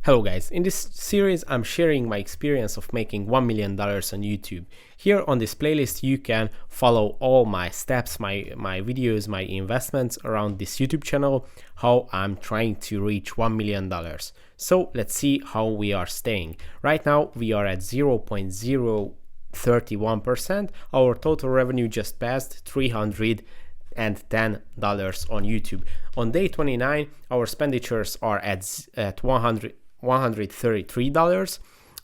Hello guys, in this series I'm sharing my experience of making $1 million on YouTube. Here on this playlist you can follow all my steps, my videos, my investments around this YouTube channel, how I'm trying to reach $1 million. So let's see how we are staying. Right now we are at 0.031%. Our total revenue just passed $310 on YouTube. On day 29, our expenditures are at $133.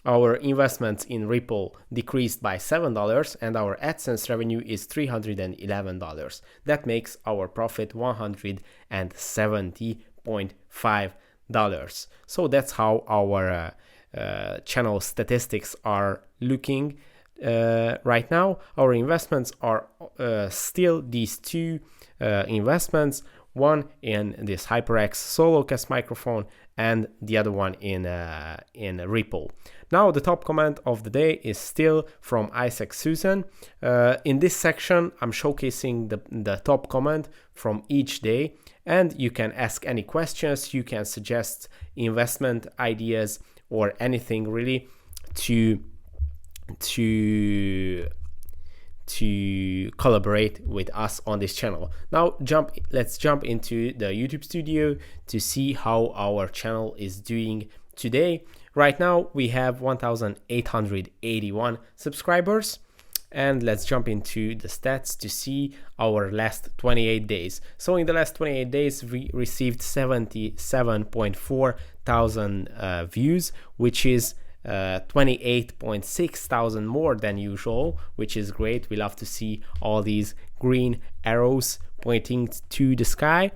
Our investments in Ripple decreased by $7, and our AdSense revenue is $311. That makes our profit $170.5. So that's how our channel statistics are looking right now. Our investments are still these two investments, one in this HyperX SoloCast microphone and the other one in Ripple. Now the top comment of the day is still from Isaac Susan. In this section I'm showcasing the top comment from each day, and you can ask any questions, you can suggest investment ideas or anything really to collaborate with us on this channel. Now let's jump into the YouTube studio to see how our channel is doing today. Right now we have 1,881 subscribers, and let's jump into the stats to see our last 28 days. So in the last 28 days we received 77.4 thousand views, which is 28.6 thousand more than usual, which is great. We love to see all these green arrows pointing to the sky.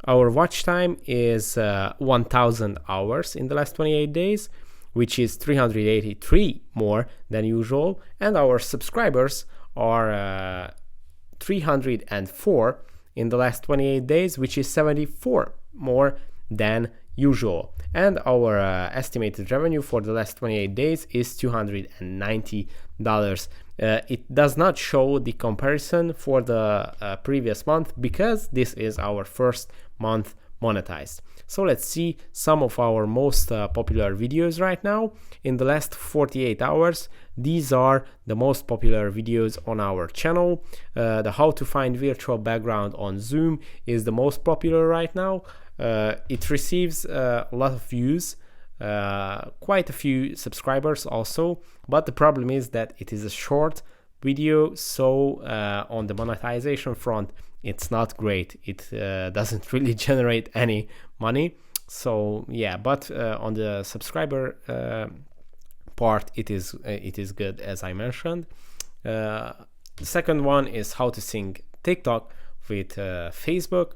Our watch time is 1,000 hours in the last 28 days, which is 383 more than usual, and our subscribers are 304 in the last 28 days, which is 74 more than usual. And our estimated revenue for the last 28 days is $290. It does not show the comparison for the previous month because this is our first month monetized. So let's see some of our most popular videos right now. In the last 48 hours, these are the most popular videos on our channel. The how to find virtual background on Zoom is the most popular right now. It receives a lot of views, quite a few subscribers also, but the problem is that it is a short video, so on the monetization front it's not great. It doesn't really generate any money. So yeah, but on the subscriber part it is good, as I mentioned. The second one is how to sync TikTok with Facebook,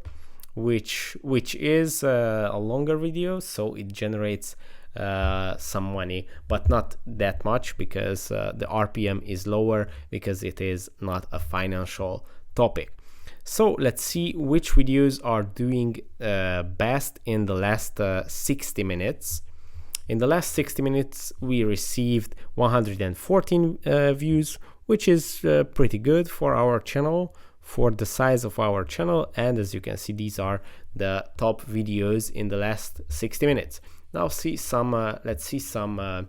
which is a longer video, so it generates some money, but not that much because the RPM is lower because it is not a financial topic. So let's see which videos are doing best in the last 60 minutes. In the last 60 minutes we received 114 views, which is pretty good for our channel, for the size of our channel, and as you can see these are the top videos in the last 60 minutes. Now let's see some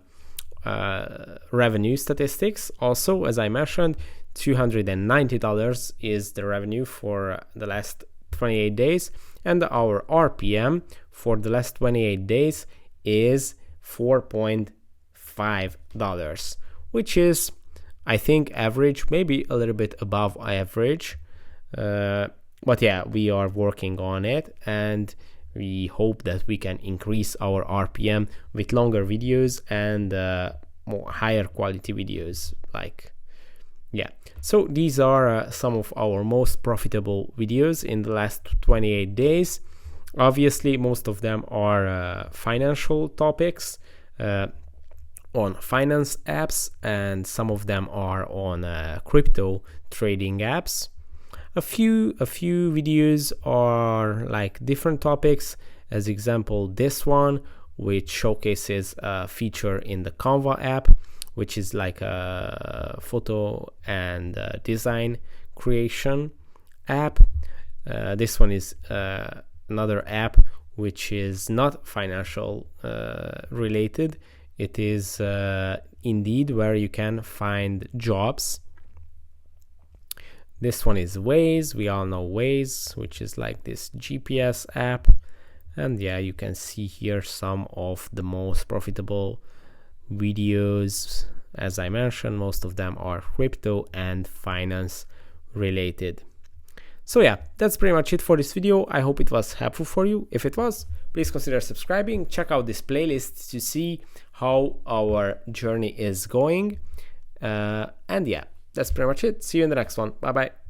revenue statistics. Also, as I mentioned, $290 is the revenue for the last 28 days, and our RPM for the last 28 days is $4.5, which is, I think, average, maybe a little bit above average. But yeah, we are working on it, and we hope that we can increase our RPM with longer videos and more higher quality videos. Yeah, so these are some of our most profitable videos in the last 28 days. Obviously most of them are financial topics on finance apps, and some of them are on crypto trading apps. A few videos are like different topics, as example this one, which showcases a feature in the Canva app, which is like a photo and design creation app. This one is another app which is not financial related. It is Indeed, where you can find jobs. This one is Waze. We all know Waze, which is like this GPS app. And yeah, you can see here some of the most profitable videos. As I mentioned, most of them are crypto and finance related. So yeah, that's pretty much it for this video. I hope it was helpful for you. If it was, please consider subscribing. Check out this playlist to see how our journey is going. And yeah, that's pretty much it. See you in the next one. Bye bye.